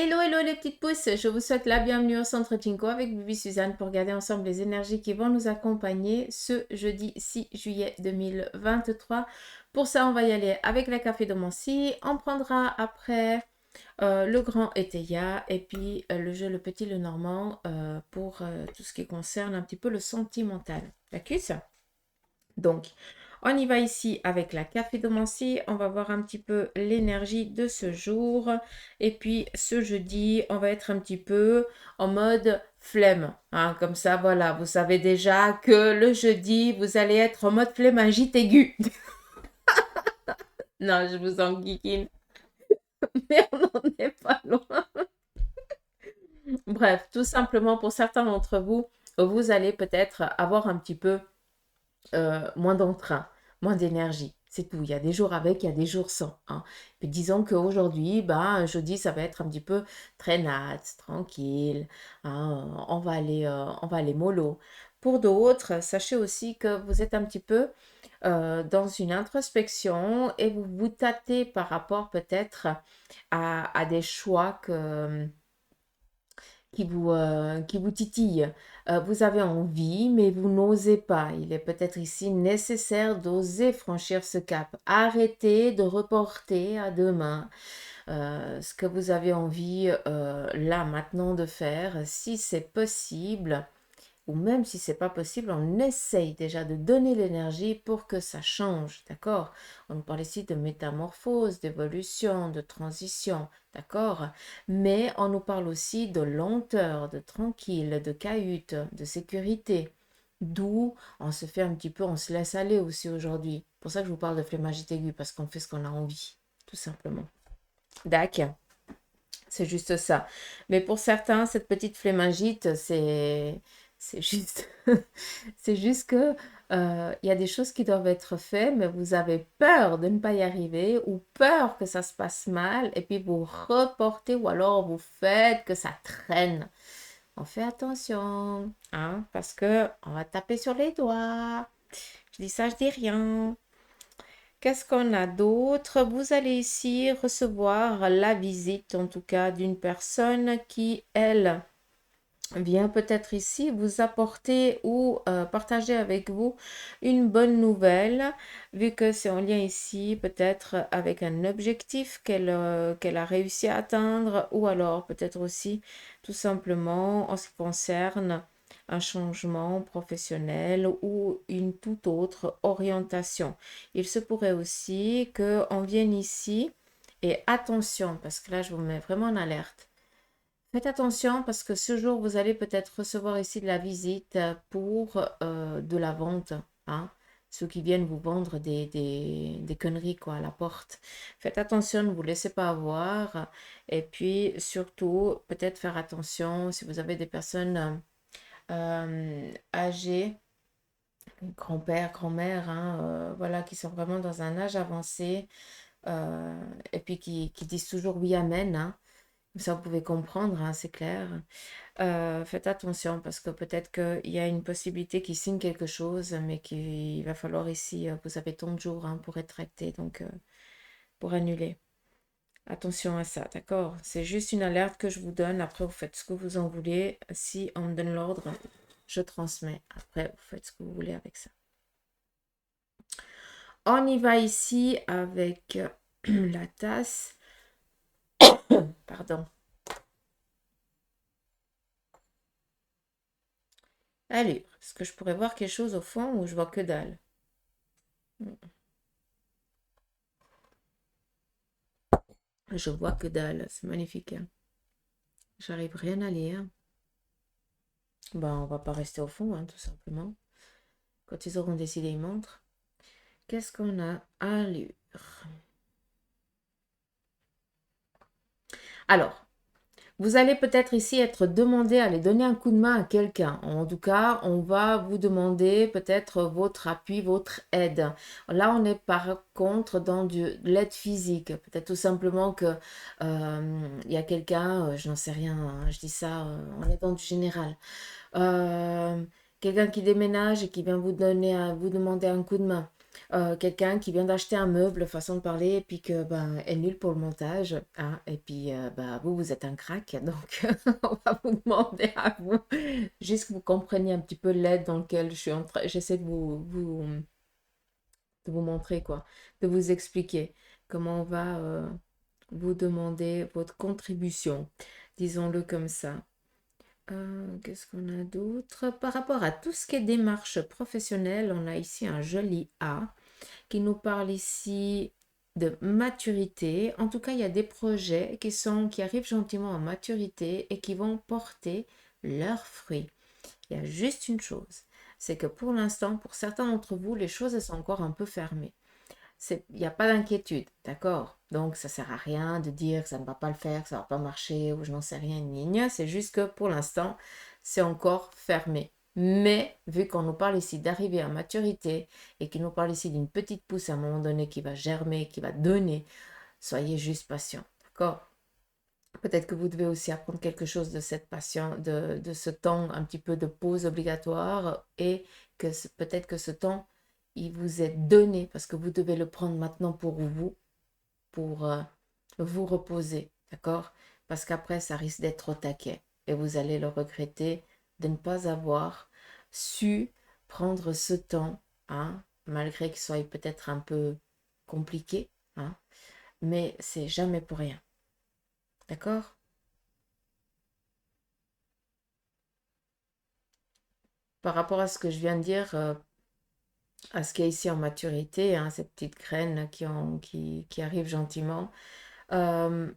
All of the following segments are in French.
Hello, hello les petites pousses, je vous souhaite la bienvenue au Centre Jinko avec Bibi Suzanne pour regarder ensemble les énergies qui vont nous accompagner ce jeudi 6 juillet 2023. Pour ça, on va y aller avec la café de Mancy. On prendra après le grand Eteia et puis le jeu le petit le normand pour tout ce qui concerne un petit peu le sentimental. D'accord? Donc, on y va ici avec la café de Mancy. On va voir un petit peu l'énergie de ce jour. Et puis, ce jeudi, on va être un petit peu en mode flemme. Hein, comme ça, voilà, vous savez déjà que le jeudi, vous allez être en mode flémingite aiguë. Non, je vous en guiquine, mais on n'en est pas loin. Bref, tout simplement, pour certains d'entre vous, vous allez peut-être avoir un petit peu moins d'entrain, moins d'énergie. C'est tout. Il y a des jours avec, il y a des jours sans. Hein. Puis disons qu'aujourd'hui, ben, jeudi, ça va être un petit peu traînade, tranquille. Hein, on va aller mollo. Pour d'autres, sachez aussi que vous êtes un petit peu dans une introspection et vous vous tâtez par rapport peut-être à des choix qui vous titille. Vous avez envie, mais vous n'osez pas. Il est peut-être ici nécessaire d'oser franchir ce cap. Arrêtez de reporter à demain ce que vous avez envie là maintenant de faire. Si c'est possible, ou même si c'est pas possible, on essaye déjà de donner l'énergie pour que ça change, d'accord? On nous parle ici de métamorphose, d'évolution, de transition, d'accord? Mais on nous parle aussi de lenteur, de tranquille, de cahute, de sécurité. D'où on se fait un petit peu, on se laisse aller aussi aujourd'hui. C'est pour ça que je vous parle de flémingite aiguë, parce qu'on fait ce qu'on a envie, tout simplement. D'accord? C'est juste ça. Mais pour certains, cette petite flémingite, c'est juste, c'est juste que il y a des choses qui doivent être faites, mais vous avez peur de ne pas y arriver ou peur que ça se passe mal, et puis vous reportez ou alors vous faites que ça traîne. On fait attention, hein, parce que on va taper sur les doigts. Je dis ça, je dis rien. Qu'est-ce qu'on a d'autre? Vous allez ici recevoir la visite, en tout cas, d'une personne qui, elle, vient peut-être ici vous apporter ou partager avec vous une bonne nouvelle, vu que c'est en lien ici peut-être avec un objectif qu'elle a réussi à atteindre, ou alors peut-être aussi tout simplement en ce qui concerne un changement professionnel ou une toute autre orientation. Il se pourrait aussi qu'on vienne ici, et attention, parce que là je vous mets vraiment en alerte. Faites attention parce que ce jour, vous allez peut-être recevoir ici de la visite pour de la vente. Hein. Ceux qui viennent vous vendre des conneries quoi, à la porte. Faites attention, ne vous laissez pas avoir. Et puis surtout, peut-être faire attention si vous avez des personnes âgées, grand-père, grand-mère, hein, voilà, qui sont vraiment dans un âge avancé et puis qui disent toujours oui, amen. Hein. Ça, vous pouvez comprendre, hein, c'est clair. Faites attention parce que peut-être qu'il y a une possibilité qu'ils signent quelque chose, mais qu'il va falloir ici, vous avez tant de jours hein, pour être traité, donc pour annuler. Attention à ça, d'accord? C'est juste une alerte que je vous donne. Après, vous faites ce que vous en voulez. Si on me donne l'ordre, je transmets. Après, vous faites ce que vous voulez avec ça. On y va ici avec la tasse. Pardon. Allez, est-ce que je pourrais voir quelque chose au fond ou je vois que dalle? Je vois que dalle, c'est magnifique. Hein. J'arrive rien à lire. Ben, on va pas rester au fond, hein, tout simplement. Quand ils auront décidé, ils montrent. Qu'est-ce qu'on a à lire? Alors, vous allez peut-être ici être demandé à aller donner un coup de main à quelqu'un. En tout cas, on va vous demander peut-être votre appui, votre aide. Là, on est par contre dans de l'aide physique. Peut-être tout simplement que il y a quelqu'un, je n'en sais rien, hein, je dis ça, on est dans du général. Euh, Quelqu'un qui déménage et qui vient vous donner, vous demander un coup de main. quelqu'un qui vient d'acheter un meuble, façon de parler, et puis que ben, est nul pour le montage, hein, et puis bah, vous, vous êtes un crack, donc on va vous demander à vous, juste que vous compreniez un petit peu l'aide dans lequel je suis en train, j'essaie de vous montrer, quoi, de vous expliquer comment on va vous demander votre contribution, disons-le comme ça. Qu'est-ce qu'on a d'autre? Par rapport à tout ce qui est démarche professionnelle, on a ici un joli A qui nous parle ici de maturité. En tout cas, il y a des projets qui arrivent gentiment à maturité et qui vont porter leurs fruits. Il y a juste une chose, c'est que pour l'instant, pour certains d'entre vous, les choses elles sont encore un peu fermées. Il n'y a pas d'inquiétude, d'accord? Donc, ça sert à rien de dire que ça ne va pas le faire, que ça ne va pas marcher, ou je n'en sais rien, c'est juste que pour l'instant, c'est encore fermé. Mais, vu qu'on nous parle ici d'arriver à maturité et qu'il nous parle ici d'une petite pousse à un moment donné qui va germer, qui va donner, soyez juste patient, d'accord? Peut-être que vous devez aussi apprendre quelque chose de cette patience, de ce temps un petit peu de pause obligatoire et que peut-être que ce temps, il vous est donné parce que vous devez le prendre maintenant pour vous reposer, d'accord? Parce qu'après, ça risque d'être au taquet et vous allez le regretter de ne pas avoir su prendre ce temps, hein, malgré qu'il soit peut-être un peu compliqué, hein, mais c'est jamais pour rien, d'accord? Par rapport à ce que je viens de dire, à ce qui est ici en maturité, hein, ces petites graines qui arrivent gentiment. Euh,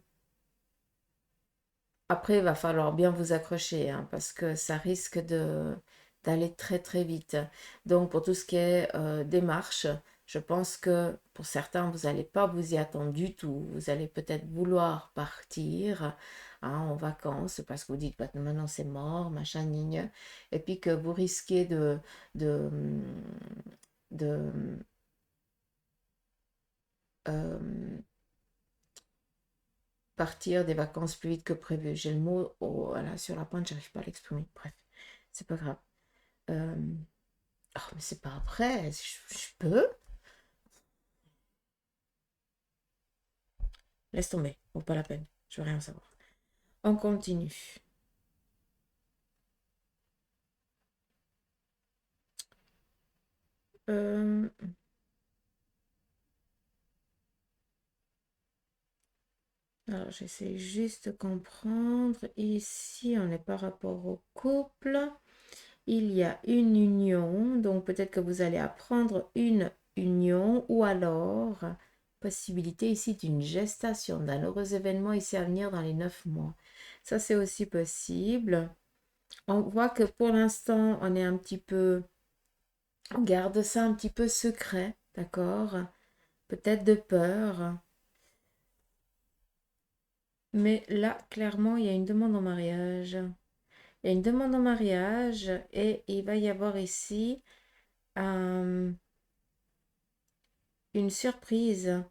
Après, il va falloir bien vous accrocher, hein, parce que ça risque d'aller très très vite. Donc pour tout ce qui est démarche, je pense que pour certains, vous n'allez pas vous y attendre du tout. Vous allez peut-être vouloir partir, hein, en vacances parce que vous dites: bah, maintenant c'est mort, machin, gnigne. Et puis que vous risquez de, de euh, partir des vacances plus vite que prévu. J'ai le mot voilà, sur la pointe, j'arrive pas à l'exprimer. Bref, c'est pas grave. Euh, oh, mais c'est pas après, je peux. Laisse tomber, vaut pas la peine. Je veux rien savoir. On continue. Euh, alors, j'essaie juste de comprendre. Ici, on est par rapport au couple. Il y a une union, donc peut-être que vous allez apprendre une union ou alors possibilité ici d'une gestation, d'un heureux événement ici à venir dans les 9 mois. Ça, c'est aussi possible. On voit que pour l'instant, on est un petit peu, on garde ça un petit peu secret, d'accord? Peut-être de peur. Mais là, clairement, il y a une demande en mariage. Il y a une demande en mariage et il va y avoir ici un une surprise.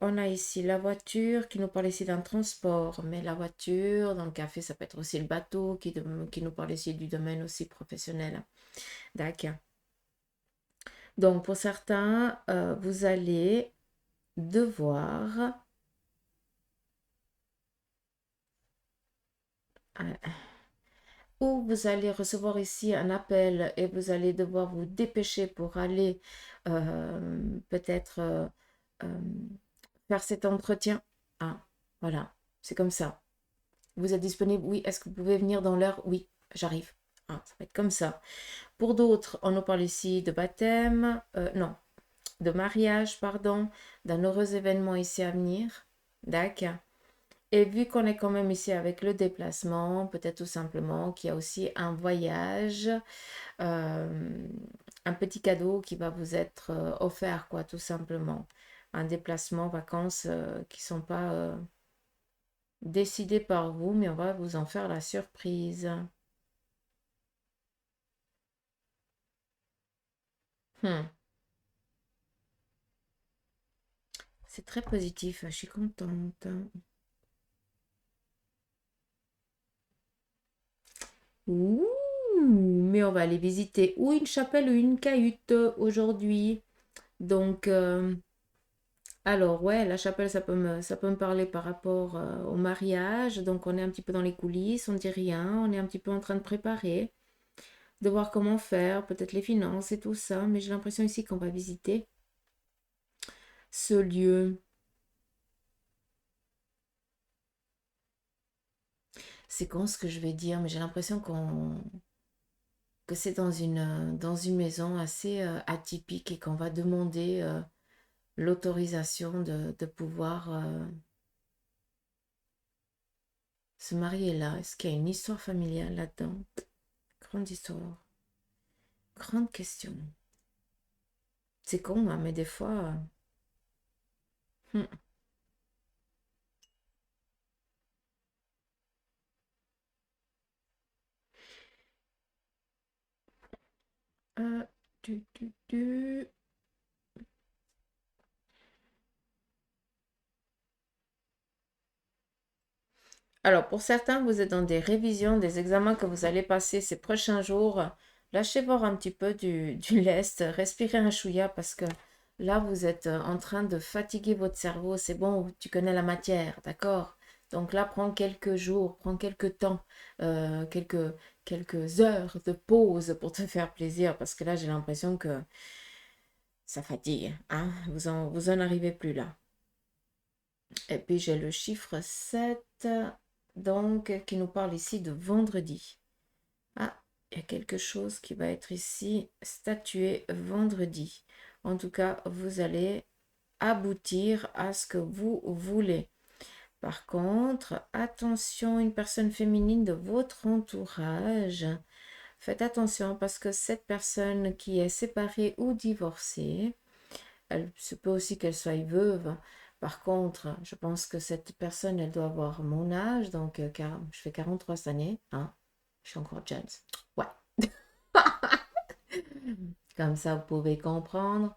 On a ici la voiture qui nous parle ici d'un transport, mais la voiture, dans le café, ça peut être aussi le bateau qui nous parle ici du domaine aussi professionnel. D'accord. Donc, pour certains, vous allez devoir, ou vous allez recevoir ici un appel et vous allez devoir vous dépêcher pour aller peut-être euh, faire cet entretien. Ah, voilà, c'est comme ça. Vous êtes disponible? Oui. Est-ce que vous pouvez venir dans l'heure? Oui, j'arrive. Ah, ça va être comme ça. Pour d'autres, on nous parle ici de baptême, non, de mariage, pardon, d'un heureux événement ici à venir. D'accord. Et vu qu'on est quand même ici avec le déplacement, peut-être tout simplement qu'il y a aussi un voyage, euh, un petit cadeau qui va vous être offert, quoi, tout simplement. Un déplacement, vacances qui ne sont pas décidées par vous, mais on va vous en faire la surprise. Hmm. C'est très positif, je suis contente. Ouh, mais on va aller visiter ou une chapelle ou une cahute aujourd'hui. Donc, alors, ouais, la chapelle, ça peut me parler par rapport au mariage. Donc, on est un petit peu dans les coulisses, on dit rien, on est un petit peu en train de préparer, de voir comment faire, peut-être les finances et tout ça. Mais j'ai l'impression ici qu'on va visiter ce lieu. C'est con ce que je vais dire, mais j'ai l'impression que c'est dans une maison assez atypique et qu'on va demander l'autorisation de pouvoir se marier là. Est-ce qu'il y a une histoire familiale là-dedans? Grande histoire. Grande question. C'est con, hein, mais des fois... hmm. Euh, tu, tu, tu. Alors, pour certains, vous êtes dans des révisions, des examens que vous allez passer ces prochains jours. Lâchez voir un petit peu du lest, respirez un chouïa parce que là, vous êtes en train de fatiguer votre cerveau. C'est bon, tu connais la matière, d'accord? Donc là, prends quelques jours, prends quelques temps, quelques heures de pause pour te faire plaisir parce que là, j'ai l'impression que ça fatigue, hein? Vous en arrivez plus là. Et puis j'ai le chiffre 7 donc, qui nous parle ici de vendredi. Ah, il y a quelque chose qui va être ici statué vendredi. En tout cas, vous allez aboutir à ce que vous voulez. Par contre, attention, une personne féminine de votre entourage. Faites attention parce que cette personne qui est séparée ou divorcée, elle se peut aussi qu'elle soit veuve. Par contre, je pense que cette personne, elle doit avoir mon âge, donc je fais 43 cette année, hein. Je suis encore jeune. Ouais, comme ça vous pouvez comprendre.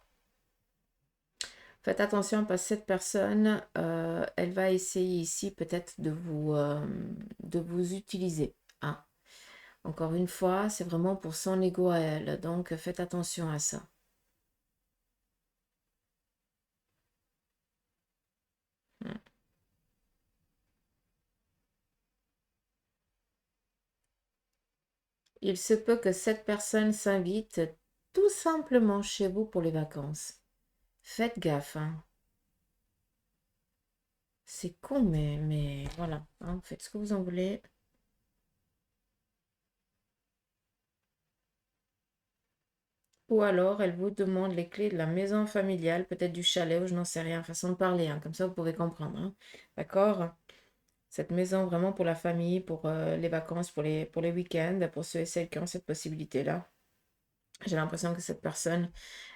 Faites attention parce que cette personne, elle va essayer ici peut-être de vous utiliser, hein. Encore une fois, c'est vraiment pour son ego à elle, donc faites attention à ça. Hmm. Il se peut que cette personne s'invite tout simplement chez vous pour les vacances. Faites gaffe, hein. C'est con, mais voilà, hein, faites ce que vous en voulez. Ou alors, elle vous demande les clés de la maison familiale, peut-être du chalet, ou je n'en sais rien, façon de parler, hein, comme ça vous pouvez comprendre, hein. D'accord? Cette maison vraiment pour la famille, pour les vacances, pour les week-ends, pour ceux et celles qui ont cette possibilité-là. J'ai l'impression que cette personne,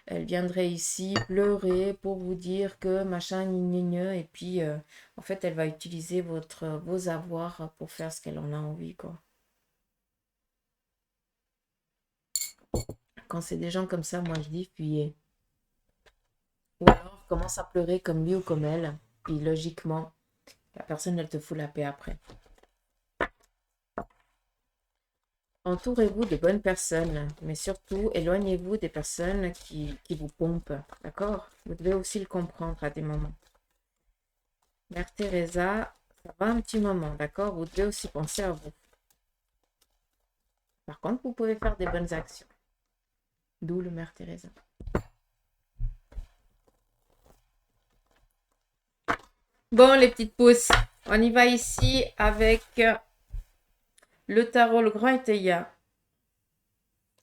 elle viendrait ici pleurer pour vous dire que machin, gna, gna, gna, et puis en fait, elle va utiliser vos avoirs pour faire ce qu'elle en a envie, quoi. Quand c'est des gens comme ça, moi je dis fuyez. Ou alors commence à pleurer comme lui ou comme elle, puis logiquement, la personne, elle te fout la paix après. Entourez-vous de bonnes personnes, mais surtout éloignez-vous des personnes qui vous pompent, d'accord? Vous devez aussi le comprendre à des moments. Mère Teresa, ça va un petit moment, d'accord? Vous devez aussi penser à vous. Par contre, vous pouvez faire des bonnes actions. D'où le Mère Teresa. Bon, les petites pousses, on y va ici avec le tarot, le grand étaya.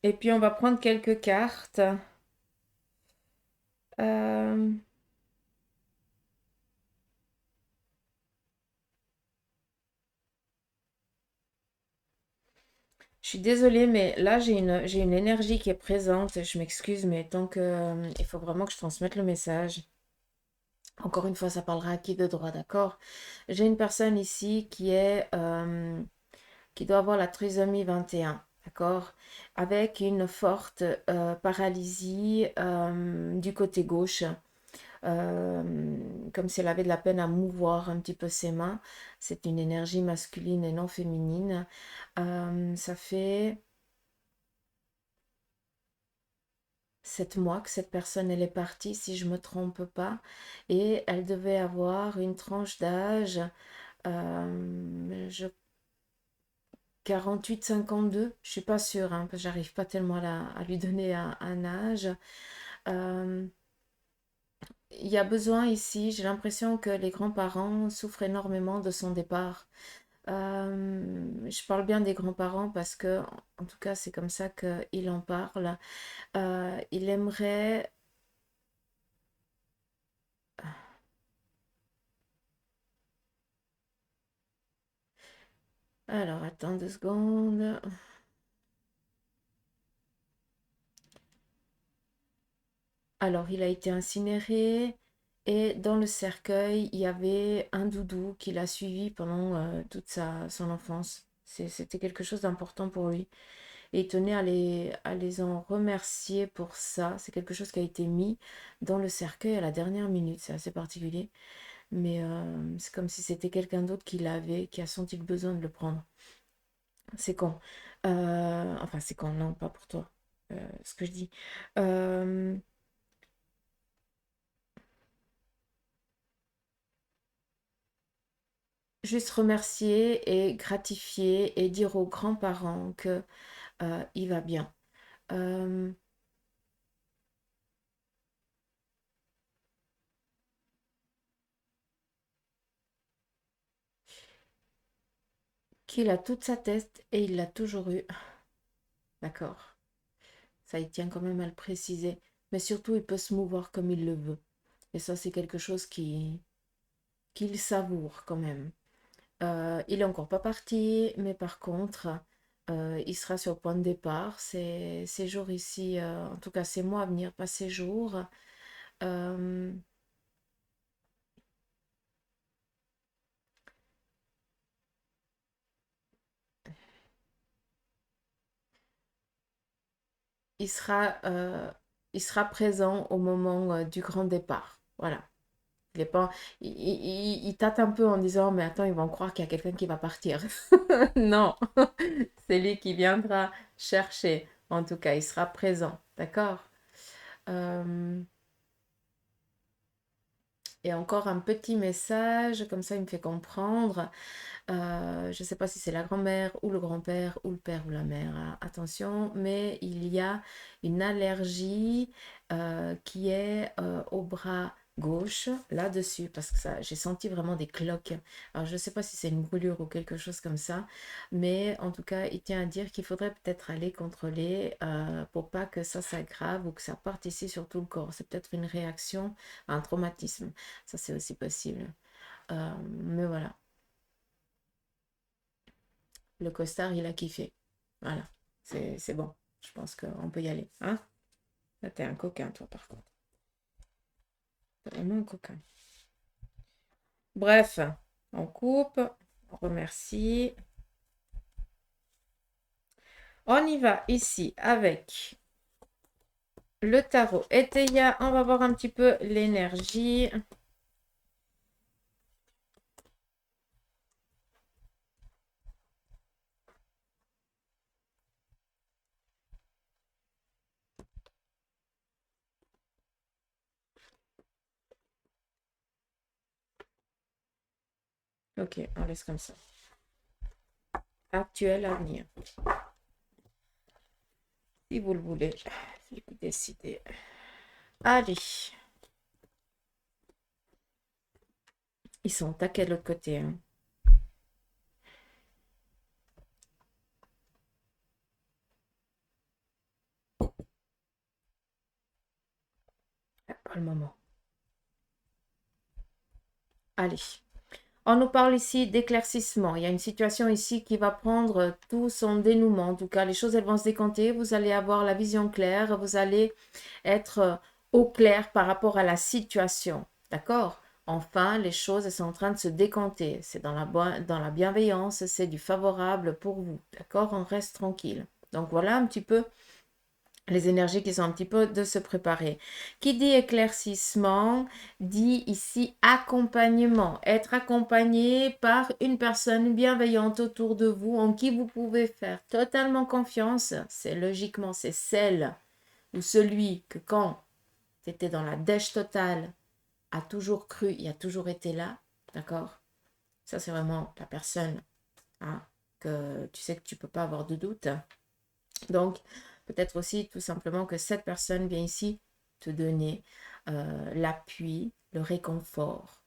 Et puis, on va prendre quelques cartes. Euh, Je suis désolée, mais là, j'ai une énergie qui est présente. Je m'excuse, mais tant que, il faut vraiment que je transmette le message. Encore une fois, ça parlera à qui de droit, d'accord? J'ai une personne ici qui doit avoir la trisomie 21, d'accord? Avec une forte paralysie du côté gauche, comme si elle avait de la peine à mouvoir un petit peu ses mains. C'est une énergie masculine et non féminine. Ça fait 7 mois que cette personne elle est partie, si je me trompe pas, et elle devait avoir une tranche d'âge, je 48-52, je suis pas sûre, hein, parce que j'arrive pas tellement à lui donner un âge. Euh, il y a besoin ici, j'ai l'impression que les grands-parents souffrent énormément de son départ. Je parle bien des grands-parents parce que, en tout cas, c'est comme ça qu'il en parle. Il aimerait... Alors, attends 2 secondes. Alors, il a été incinéré et dans le cercueil, il y avait un doudou qui l'a suivi pendant toute son enfance. C'était quelque chose d'important pour lui. Et il tenait à les en remercier pour ça. C'est quelque chose qui a été mis dans le cercueil à la dernière minute. C'est assez particulier. Mais c'est comme si c'était quelqu'un d'autre qui l'avait, qui a senti le besoin de le prendre. C'est quand enfin, c'est quand, non, pas pour toi. Ce que je dis. Euh, Juste remercier et gratifier et dire aux grands-parents que il va bien. Euh, Qu'il a toute sa tête et il l'a toujours eu. D'accord. Ça, il tient quand même à le préciser. Mais surtout, il peut se mouvoir comme il le veut. Et ça, c'est quelque chose qu'il savoure quand même. Il est encore pas parti, mais par contre, il sera sur le point de départ. Ces jours ici, en tout cas, ces mois à venir, pas ces jours. euh, il sera, euh, il sera présent au moment du grand départ. Voilà. Il est pas, il tâte un peu en disant, mais attends, ils vont croire qu'il y a quelqu'un qui va partir. Non, c'est lui qui viendra chercher. En tout cas, il sera présent. D'accord? Euh, et encore un petit message, comme ça il me fait comprendre. Je ne sais pas si c'est la grand-mère ou le grand-père ou le père ou la mère, hein, attention, mais il y a une allergie qui est au bras gauche, là-dessus, parce que ça, j'ai senti vraiment des cloques. Alors, je ne sais pas si c'est une brûlure ou quelque chose comme ça, mais en tout cas, il tient à dire qu'il faudrait peut-être aller contrôler pour pas que ça s'aggrave ou que ça parte ici sur tout le corps. C'est peut-être une réaction à un traumatisme. Ça, c'est aussi possible. Mais voilà. Le costard, il a kiffé. Voilà, c'est bon. Je pense qu'on peut y aller. Hein? Là, t'es un coquin, toi, par contre. T'es vraiment un coquin. Bref, on coupe. On remercie. On y va ici avec le tarot Eteia. On va voir un petit peu l'énergie. Ok, on laisse comme ça. Actuel, avenir. Si vous le voulez, si vous décidez. Allez. Ils sont taqués de l'autre côté. Hein. Pas le moment. Allez. On nous parle ici d'éclaircissement. Il y a une situation ici qui va prendre tout son dénouement. En tout cas, les choses, elles vont se décanter. Vous allez avoir la vision claire. Vous allez être au clair par rapport à la situation. D'accord? Enfin, les choses, elles sont en train de se décanter. C'est dans la bienveillance. C'est du favorable pour vous. D'accord? On reste tranquille. Donc voilà un petit peu les énergies qui sont un petit peu de se préparer. Qui dit éclaircissement, dit ici accompagnement. Être accompagné par une personne bienveillante autour de vous, en qui vous pouvez faire totalement confiance. C'est logiquement, c'est celle ou celui que quand tu étais dans la dèche totale, a toujours cru et a toujours été là, d'accord? Ça, c'est vraiment la personne, hein, que tu sais que tu ne peux pas avoir de doute. Donc, peut-être aussi tout simplement que cette personne vient ici te donner l'appui, le réconfort,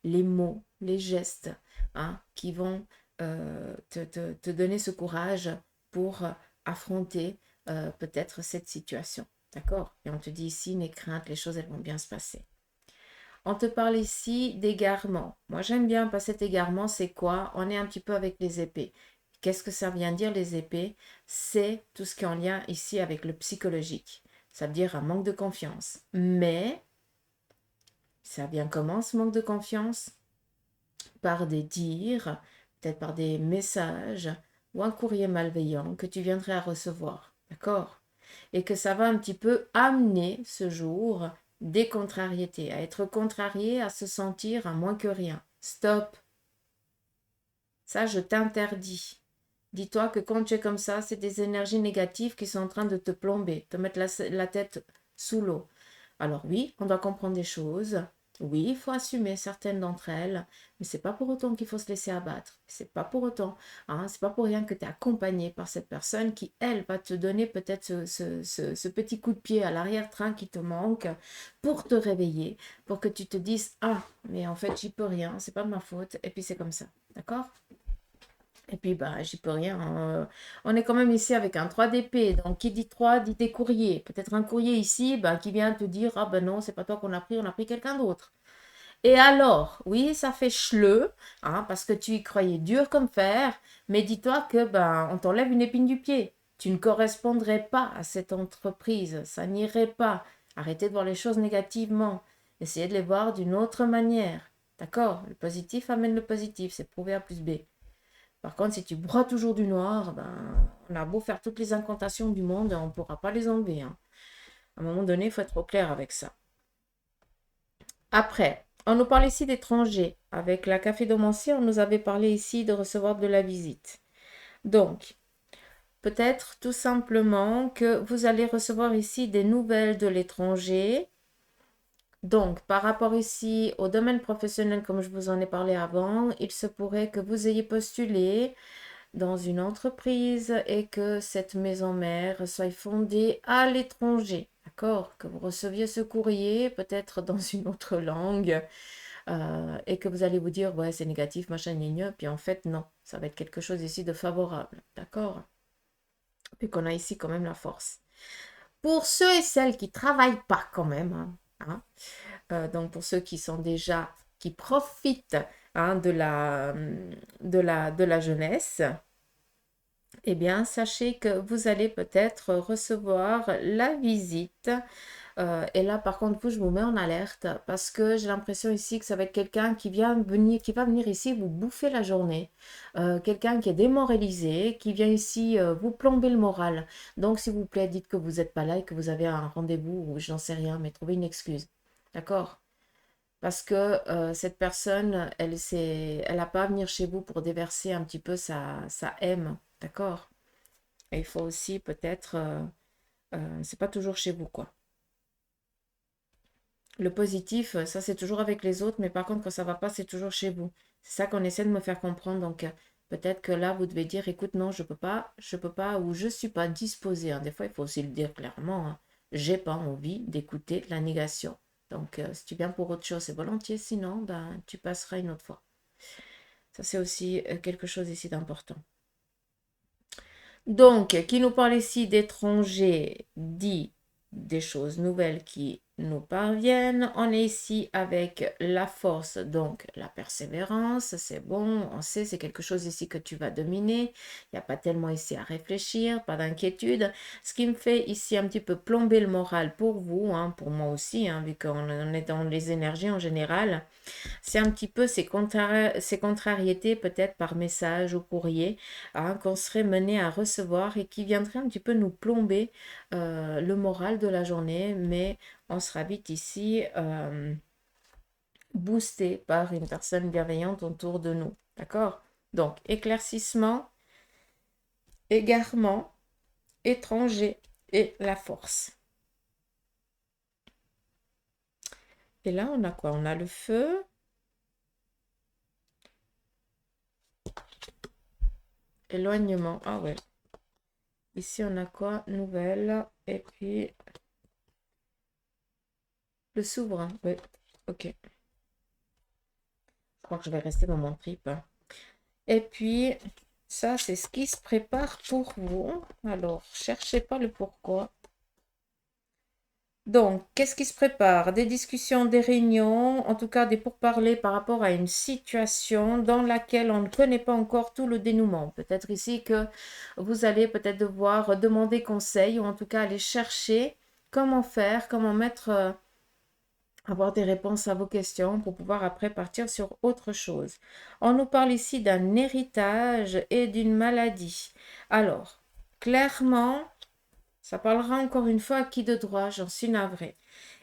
les mots, les gestes, hein, qui vont te donner ce courage pour affronter peut-être cette situation. D'accord? Et on te dit ici, n'aie crainte, les choses, elles vont bien se passer. On te parle ici d'égarement. Moi, j'aime bien, parce que cet égarement, c'est quoi? On est un petit peu avec les épées. Qu'est-ce que ça vient dire, les épées? C'est tout ce qui est en lien ici avec le psychologique. Ça veut dire un manque de confiance. Mais, ça vient comment, ce manque de confiance? Par des dires, peut-être par des messages ou un courrier malveillant que tu viendrais à recevoir. D'accord? Et que ça va un petit peu amener ce jour des contrariétés, à être contrarié, à se sentir à moins que rien. Stop. Ça, je t'interdis. Dis-toi que quand tu es comme ça, c'est des énergies négatives qui sont en train de te plomber, te mettre la tête sous l'eau. Alors oui, on doit comprendre des choses. Oui, il faut assumer certaines d'entre elles, mais c'est pas pour autant qu'il faut se laisser abattre. C'est pas pour autant, hein, c'est pas pour rien que tu es accompagné par cette personne qui, elle, va te donner peut-être ce petit coup de pied à l'arrière-train qui te manque pour te réveiller, pour que tu te dises, ah, mais en fait, j'y peux rien, c'est pas de ma faute, et puis c'est comme ça. D'accord? Et puis, bah, j'y peux rien, hein. On est quand même ici avec un 3 d'épée. Donc, qui dit 3 dit des courriers. Peut-être un courrier ici bah, qui vient te dire, ah ben non, c'est pas toi qu'on a pris, on a pris quelqu'un d'autre. Et alors, oui, ça fait chleu, hein, parce que tu y croyais dur comme fer, mais dis-toi que ben, on t'enlève une épine du pied. Tu ne correspondrais pas à cette entreprise, ça n'irait pas. Arrêtez de voir les choses négativement. Essayez de les voir d'une autre manière. D'accord? Le positif amène le positif, c'est prouvé A plus B. Par contre, si tu broies toujours du noir, ben, on a beau faire toutes les incantations du monde, on ne pourra pas les enlever, hein. À un moment donné, il faut être au clair avec ça. Après, on nous parle ici d'étrangers. Avec la café domancier, on nous avait parlé ici de recevoir de la visite. Donc, peut-être tout simplement que vous allez recevoir ici des nouvelles de l'étranger. Donc, par rapport ici au domaine professionnel, comme je vous en ai parlé avant, il se pourrait que vous ayez postulé dans une entreprise et que cette maison mère soit fondée à l'étranger. D'accord? Que vous receviez ce courrier, peut-être dans une autre langue, et que vous allez vous dire, ouais, c'est négatif, machin, gna, puis en fait, non, ça va être quelque chose ici de favorable. D'accord? Puis qu'on a ici quand même la force. Pour ceux et celles qui travaillent pas quand même, hein, donc pour ceux qui sont déjà, qui profitent hein, de la jeunesse, eh bien, sachez que vous allez peut-être recevoir la visite. Et là, par contre, vous, je vous mets en alerte parce que j'ai l'impression ici que ça va être quelqu'un qui va venir ici vous bouffer la journée. Quelqu'un qui est démoralisé, qui vient ici vous plomber le moral. Donc, s'il vous plaît, dites que vous n'êtes pas là et que vous avez un rendez-vous ou je n'en sais rien, mais trouvez une excuse. D'accord? Parce que cette personne, elle n'a pas à venir chez vous pour déverser un petit peu sa haine. D'accord? Et il faut aussi peut-être, c'est pas toujours chez vous, quoi. Le positif, ça c'est toujours avec les autres, mais par contre quand ça va pas, c'est toujours chez vous. C'est ça qu'on essaie de me faire comprendre. Donc peut-être que là, vous devez dire, écoute, non, je peux pas, ou je suis pas disposée, hein. Des fois, il faut aussi le dire clairement, hein. J'ai pas envie d'écouter la négation. Donc si tu viens pour autre chose, c'est volontiers. Sinon, ben, tu passeras une autre fois. Ça, c'est aussi quelque chose ici d'important. Donc, qui nous parle ici d'étrangers, dit des choses nouvelles qui nous parviennent. On est ici avec la force, donc la persévérance, c'est bon, on sait, c'est quelque chose ici que tu vas dominer. Il n'y a pas tellement ici à réfléchir, pas d'inquiétude. Ce qui me fait ici un petit peu plomber le moral pour vous, hein, pour moi aussi, hein, vu qu'on est dans les énergies en général. C'est un petit peu ces contrariétés, peut-être par message ou courrier, hein, qu'on serait mené à recevoir et qui viendraient un petit peu nous plomber le moral de la journée, mais on sera vite ici boosté par une personne bienveillante autour de nous. D'accord? Donc, éclaircissement, égarement, étranger et la force. Et là, on a quoi? On a le feu. Éloignement. Ah ouais. Ici, on a quoi? Nouvelle. Et puis, le souverain. Oui. Ok. Je crois que je vais rester dans mon trip. Et puis, ça, c'est ce qui se prépare pour vous. Alors, cherchez pas le pourquoi. Donc, qu'est-ce qui se prépare? Des discussions, des réunions, en tout cas des pourparlers par rapport à une situation dans laquelle on ne connaît pas encore tout le dénouement. Peut-être ici que vous allez peut-être devoir demander conseil ou en tout cas aller chercher comment faire, comment mettre, avoir des réponses à vos questions pour pouvoir après partir sur autre chose. On nous parle ici d'un héritage et d'une maladie. Alors, clairement, ça parlera encore une fois à qui de droit, j'en suis navrée.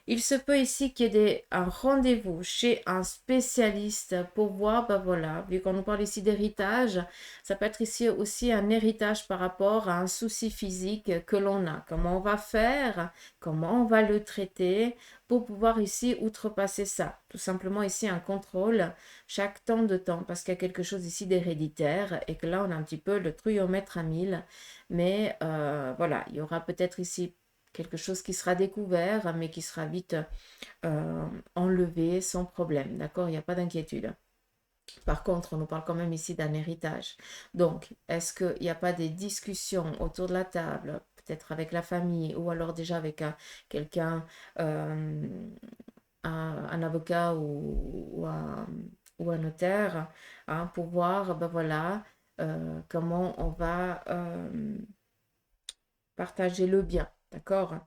Il se peut ici qu'il y ait un rendez-vous chez un spécialiste pour voir, ben voilà, vu qu'on nous parle ici d'héritage, ça peut être ici aussi un héritage par rapport à un souci physique que l'on a. Comment on va faire, comment on va le traiter pour pouvoir ici outrepasser ça. Tout simplement ici un contrôle chaque temps de temps parce qu'il y a quelque chose ici d'héréditaire et que là on a un petit peu le trouillomètre à 1000. Mais voilà, il y aura peut-être ici quelque chose qui sera découvert, mais qui sera vite enlevé sans problème. D'accord? Il n'y a pas d'inquiétude. Par contre, on nous parle quand même ici d'un héritage. Donc, est-ce qu'il n'y a pas des discussions autour de la table, peut-être avec la famille, ou alors déjà avec quelqu'un, un avocat ou un notaire, hein, pour voir, ben voilà, comment on va partager le bien. D'accord?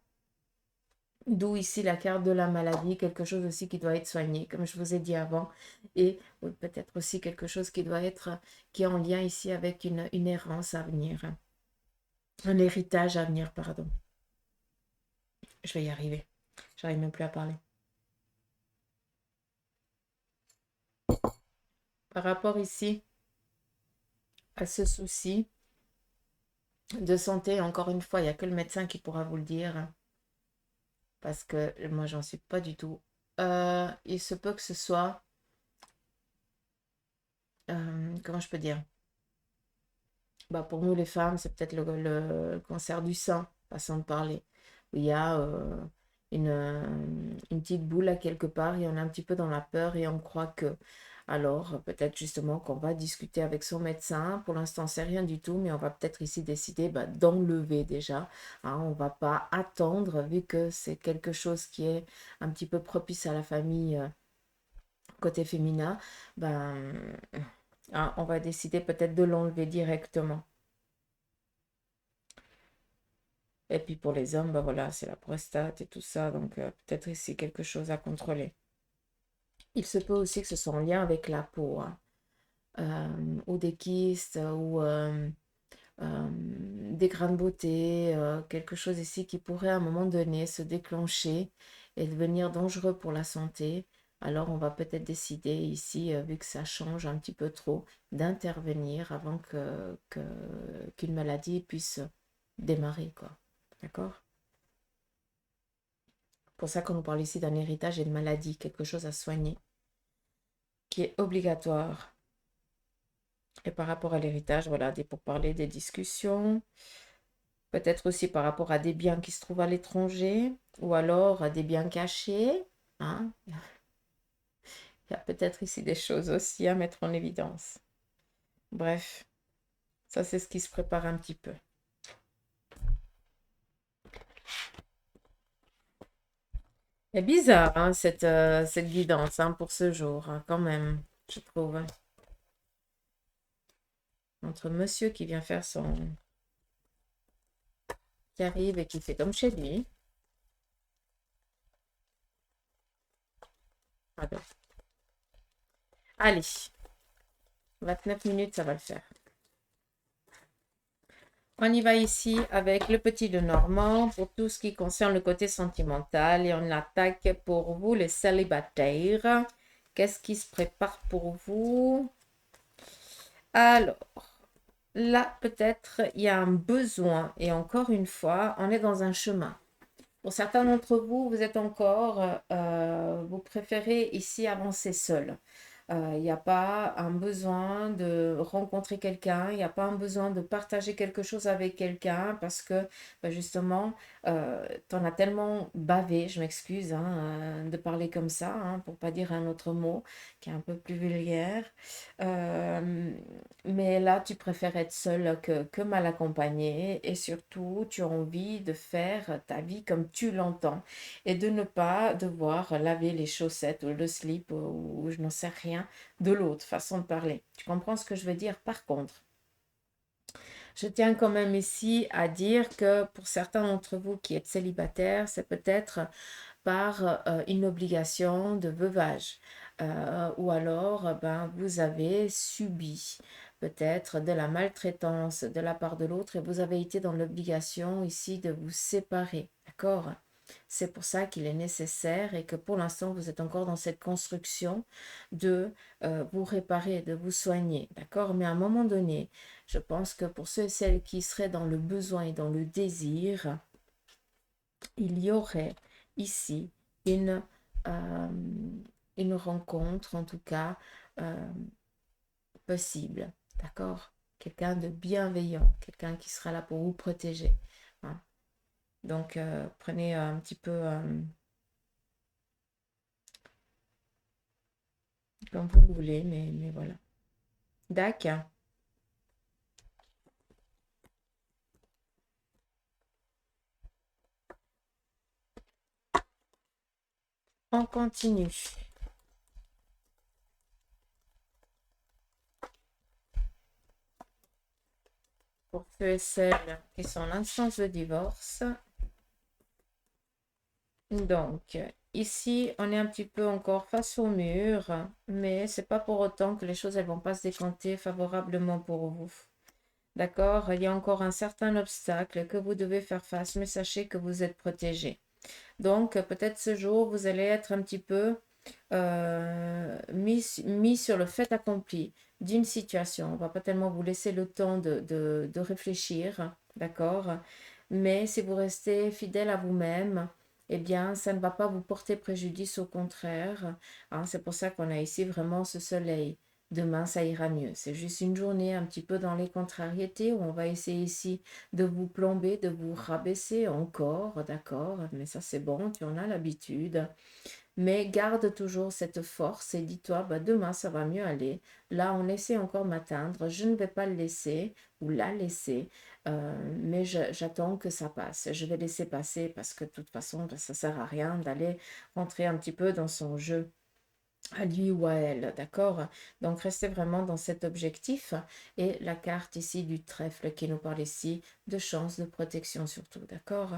D'où ici la carte de la maladie, quelque chose aussi qui doit être soigné, comme je vous ai dit avant, et peut-être aussi quelque chose qui doit être, qui est en lien ici avec une errance à venir, un héritage à venir, pardon. Je vais y arriver. J'arrive même plus à parler. Par rapport ici à ce souci de santé, encore une fois, il n'y a que le médecin qui pourra vous le dire, parce que moi, j'en suis pas du tout. Il se peut que ce soit, comment je peux dire? Bah, pour nous, les femmes, c'est peut-être le cancer du sein, façon de parler. Où il y a une petite boule à quelque part et on est un petit peu dans la peur et on croit que. Alors, peut-être justement qu'on va discuter avec son médecin. Pour l'instant, c'est rien du tout, mais on va peut-être ici décider bah, d'enlever déjà. Hein, on ne va pas attendre, vu que c'est quelque chose qui est un petit peu propice à la famille côté féminin. Ben, hein, on va décider peut-être de l'enlever directement. Et puis pour les hommes, ben voilà, c'est la prostate et tout ça, donc peut-être ici quelque chose à contrôler. Il se peut aussi que ce soit en lien avec la peau, hein, ou des kystes, ou des grains de beauté, quelque chose ici qui pourrait à un moment donné se déclencher et devenir dangereux pour la santé. Alors on va peut-être décider ici, vu que ça change un petit peu trop, d'intervenir avant qu'une maladie puisse démarrer, quoi. D'accord? Pour ça qu'on nous parle ici d'un héritage et de maladie, quelque chose à soigner, qui est obligatoire. Et par rapport à l'héritage, voilà, des pourparlers, des discussions, peut-être aussi par rapport à des biens qui se trouvent à l'étranger, ou alors à des biens cachés. Hein. Il y a peut-être ici des choses aussi à mettre en évidence. Bref, ça c'est ce qui se prépare un petit peu. C'est bizarre, hein, cette guidance hein, pour ce jour, hein, quand même, je trouve. Entre monsieur qui vient faire son, qui arrive et qui fait comme chez lui. Ah ben. Allez, 29 minutes, ça va le faire. On y va ici avec le petit de Normand pour tout ce qui concerne le côté sentimental et on attaque pour vous les célibataires. Qu'est-ce qui se prépare pour vous? Alors, là peut-être il y a un besoin et encore une fois, on est dans un chemin Pour certains d'entre vous, vous êtes encore, vous préférez ici avancer seul. Il n'y a pas un besoin de rencontrer quelqu'un, il n'y a pas un besoin de partager quelque chose avec quelqu'un parce que justement, tu en as tellement bavé, je m'excuse hein, de parler comme ça, hein, pour pas dire un autre mot qui est un peu plus vulgaire. Euh, mais là, tu préfères être seul que mal accompagné et surtout, tu as envie de faire ta vie comme tu l'entends et de ne pas devoir laver les chaussettes ou le slip ou je n'en sais rien de l'autre, façon de parler. Tu comprends ce que je veux dire? Par contre, je tiens quand même ici à dire que pour certains d'entre vous qui êtes célibataires, c'est peut-être par une obligation de veuvage. Ou alors, ben, vous avez subi peut-être de la maltraitance de la part de l'autre et vous avez été dans l'obligation ici de vous séparer. D'accord? C'est pour ça qu'il est nécessaire et que pour l'instant, vous êtes encore dans cette construction de vous réparer, de vous soigner. D'accord? Mais à un moment donné, je pense que pour ceux et celles qui seraient dans le besoin et dans le désir, il y aurait ici une, euh, une rencontre, en tout cas, euh, possible. D'accord? Quelqu'un de bienveillant, quelqu'un qui sera là pour vous protéger. Hein. Donc, prenez un petit peu comme vous voulez, mais voilà. D'accord. On continue. Pour ceux et celles qui sont en instance de divorce, donc, ici, on est un petit peu encore face au mur, mais c'est pas pour autant que les choses elles vont pas se décanter favorablement pour vous. D'accord? Il y a encore un certain obstacle que vous devez faire face, mais sachez que vous êtes protégé. Donc, peut-être ce jour, vous allez être un petit peu mis sur le fait accompli d'une situation. On ne va pas tellement vous laisser le temps de réfléchir, d'accord? Mais si vous restez fidèle à vous-même, eh bien, ça ne va pas vous porter préjudice, au contraire. Hein, c'est pour ça qu'on a ici vraiment ce soleil. Demain, ça ira mieux. C'est juste une journée un petit peu dans les contrariétés où on va essayer ici de vous plomber, de vous rabaisser encore, d'accord? Mais ça, c'est bon, tu en as l'habitude. Mais garde toujours cette force et dis-toi, bah, demain, ça va mieux aller. Là, on essaie encore de m'atteindre. Je ne vais pas le laisser ou la laisser, mais j'attends que ça passe. Je vais laisser passer parce que de toute façon, bah, ça ne sert à rien d'aller rentrer un petit peu dans son jeu à lui ou à elle, d'accord? Donc, restez vraiment dans cet objectif. Et la carte ici du trèfle qui nous parle ici de chance, de protection surtout, d'accord?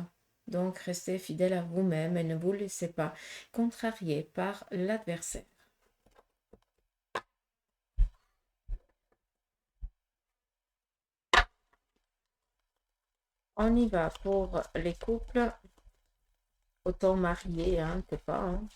Donc, restez fidèle à vous-même et ne vous laissez pas contrarier par l'adversaire. On y va pour les couples, autant mariés hein, que pas. Hein.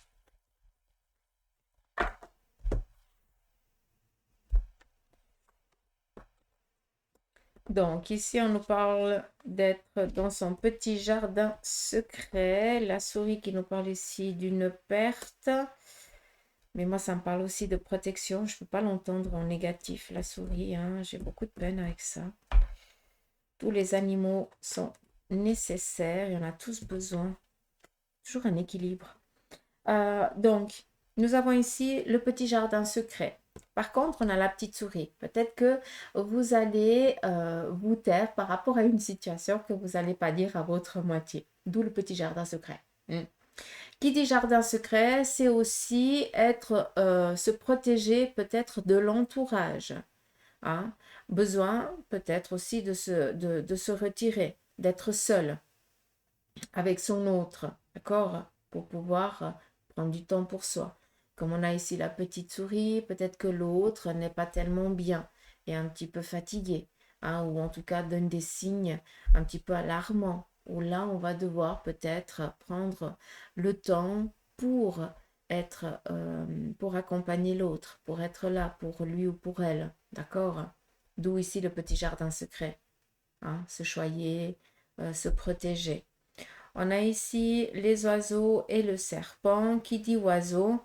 Donc, ici, on nous parle d'être dans son petit jardin secret. La souris qui nous parle ici d'une perte. Mais moi, ça me parle aussi de protection. Je ne peux pas l'entendre en négatif, la souris. Hein. J'ai beaucoup de peine avec ça. Tous les animaux sont nécessaires. Il y en a tous besoin. Toujours un équilibre. Donc, nous avons ici le petit jardin secret. Par contre, on a la petite souris. Peut-être que vous allez vous taire par rapport à une situation que vous n'allez pas dire à votre moitié. D'où le petit jardin secret. Qui dit jardin secret, c'est aussi être, se protéger peut-être de l'entourage. Hein. Besoin peut-être aussi de se retirer, d'être seul avec son autre, d'accord? Pour pouvoir prendre du temps pour soi. Comme on a ici la petite souris, peut-être que l'autre n'est pas tellement bien et un petit peu fatigué, hein, ou en tout cas donne des signes un petit peu alarmants, où là on va devoir peut-être prendre le temps pour accompagner l'autre, pour être là pour lui ou pour elle, d'accord? D'où ici le petit jardin secret, hein, se choyer, se protéger. On a ici les oiseaux et le serpent. Qui dit oiseau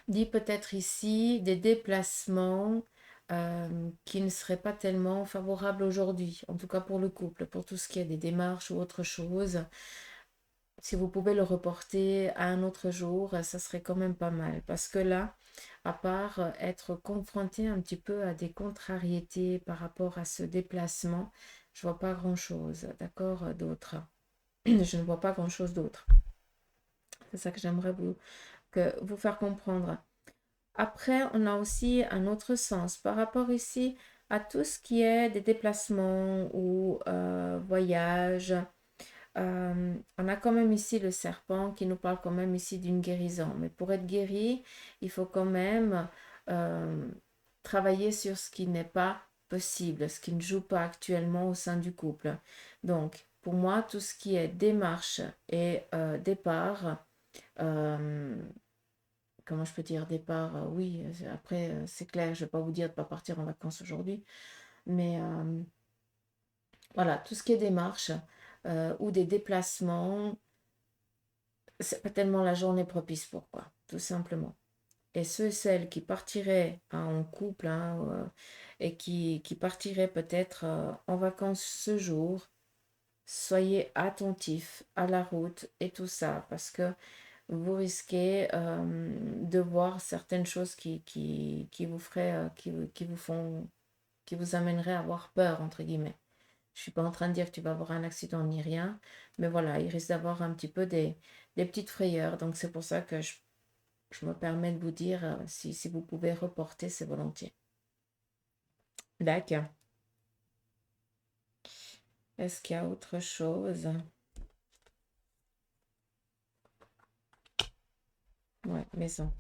dit peut-être ici des déplacements qui ne seraient pas tellement favorables aujourd'hui, en tout cas pour le couple, pour tout ce qui est des démarches ou autre chose. Si vous pouvez le reporter à un autre jour, ça serait quand même pas mal. Parce que là, à part être confronté un petit peu à des contrariétés par rapport à ce déplacement, je vois pas grand-chose, d'accord, d'autre. Je ne vois pas grand-chose d'autre. C'est ça que j'aimerais vous faire comprendre. Après, on a aussi un autre sens par rapport ici à tout ce qui est des déplacements ou voyages. On a quand même ici le serpent qui nous parle quand même ici d'une guérison. Mais pour être guéri, il faut quand même euh, travailler sur ce qui n'est pas possible, ce qui ne joue pas actuellement au sein du couple. Donc, pour moi, tout ce qui est démarche et départ, euh, comment je peux dire départ, oui, après, c'est clair, je ne vais pas vous dire de ne pas partir en vacances aujourd'hui, mais voilà, tout ce qui est démarche ou des déplacements, c'est pas tellement la journée propice pour quoi, tout simplement. Et ceux et celles qui partiraient hein, en couple hein, et qui partiraient peut-être en vacances ce jour, soyez attentifs à la route et tout ça, parce que vous risquez de voir certaines choses qui vous feraient, qui vous font, qui vous amèneraient à avoir peur, entre guillemets. Je suis pas en train de dire que tu vas avoir un accident ni rien, mais voilà, il risque d'avoir un petit peu des petites frayeurs. Donc c'est pour ça que je me permets de vous dire, si vous pouvez reporter, c'est volontiers. D'accord. Est-ce qu'il y a autre chose? Ouais, maison.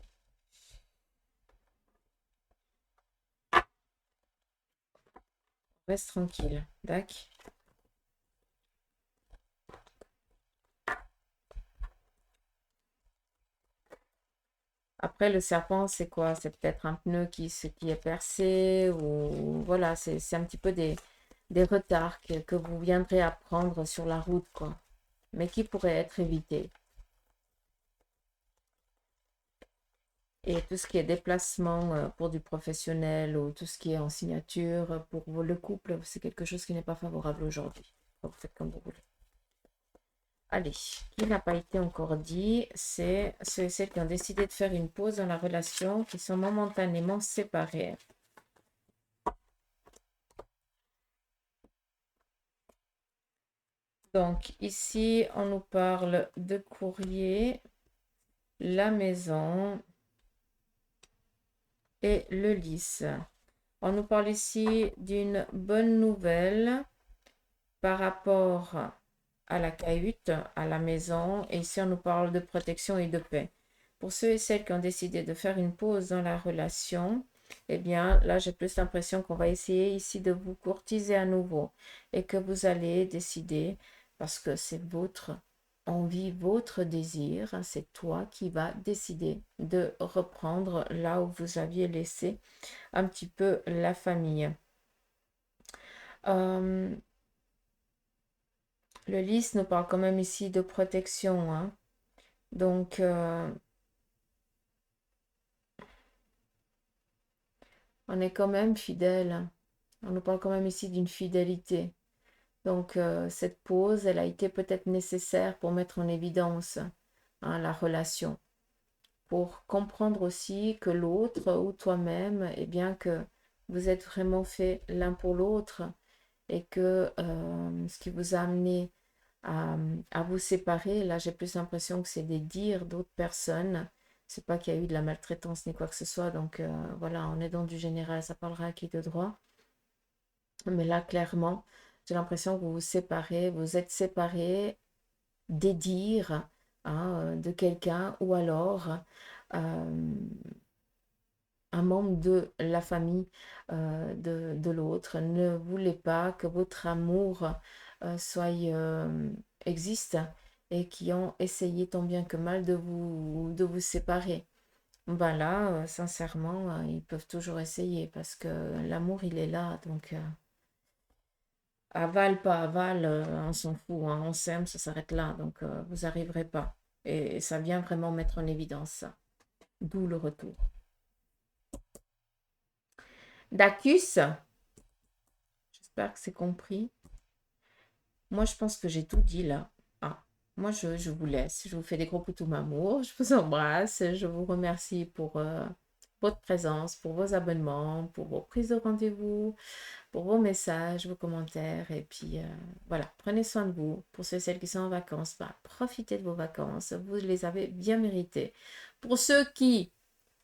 Reste tranquille. D'accord. Après, le serpent, c'est quoi? C'est peut-être un pneu qui est percé ou voilà, c'est un petit peu des retards que vous viendrez à prendre sur la route, quoi, mais qui pourraient être évités. Et tout ce qui est déplacement pour du professionnel ou tout ce qui est en signature pour le couple, c'est quelque chose qui n'est pas favorable aujourd'hui. Donc, vous faites comme vous voulez. Allez, qui n'a pas été encore dit, c'est ceux et celles qui ont décidé de faire une pause dans la relation, qui sont momentanément séparés. Donc, ici, on nous parle de courrier, la maison et le lys. On nous parle ici d'une bonne nouvelle par rapport à la cahute, à la maison. Et ici, on nous parle de protection et de paix. Pour ceux et celles qui ont décidé de faire une pause dans la relation, eh bien, là, j'ai plus l'impression qu'on va essayer ici de vous courtiser à nouveau et que vous allez décider, parce que c'est votre envie, votre désir, c'est toi qui vas décider de reprendre là où vous aviez laissé un petit peu la famille. Euh, le lys nous parle quand même ici de protection, hein. Donc, on est quand même fidèle. On nous parle quand même ici d'une fidélité. Donc, cette pause, elle a été peut-être nécessaire pour mettre en évidence hein, la relation, pour comprendre aussi que l'autre ou toi-même, eh bien que vous êtes vraiment fait l'un pour l'autre et que ce qui vous a amené à vous séparer, là j'ai plus l'impression que c'est des dires d'autres personnes. C'est pas qu'il y a eu de la maltraitance ni quoi que ce soit, donc voilà, on est dans du général, ça parlera à qui de droit. Mais là, clairement, j'ai l'impression que vous vous séparez, vous êtes séparés des dires hein, de quelqu'un ou alors euh, un membre de la famille de l'autre ne voulait pas que votre amour soit existe et qui ont essayé tant bien que mal de vous séparer. Ben là, sincèrement, ils peuvent toujours essayer parce que l'amour, il est là. Donc, Aval, pas aval, on s'en fout, hein, on s'aime, ça s'arrête là, donc vous n'arriverez pas. Et ça vient vraiment mettre en évidence ça. D'où le retour. Dacus, j'espère que c'est compris. Moi, je pense que j'ai tout dit là. Ah, moi, je vous laisse. Je vous fais des gros poutous m'amour. Je vous embrasse. Je vous remercie pour votre présence, pour vos abonnements, pour vos prises de rendez-vous, pour vos messages, vos commentaires. Et puis, voilà, prenez soin de vous. Pour ceux et celles qui sont en vacances, bah, profitez de vos vacances. Vous les avez bien méritées. Pour ceux qui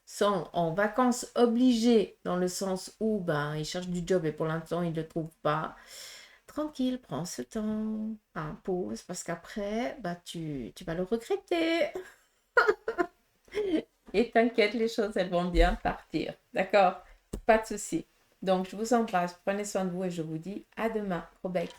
sont en vacances obligées, dans le sens où ben, ils cherchent du job et pour l'instant, ils ne le trouvent pas, tranquille, prends ce temps, hein, pause, parce qu'après, bah, tu vas le regretter. Et t'inquiète, les choses, elles vont bien partir. D'accord? Pas de souci. Donc, je vous embrasse, prenez soin de vous et je vous dis à demain. Gros bec.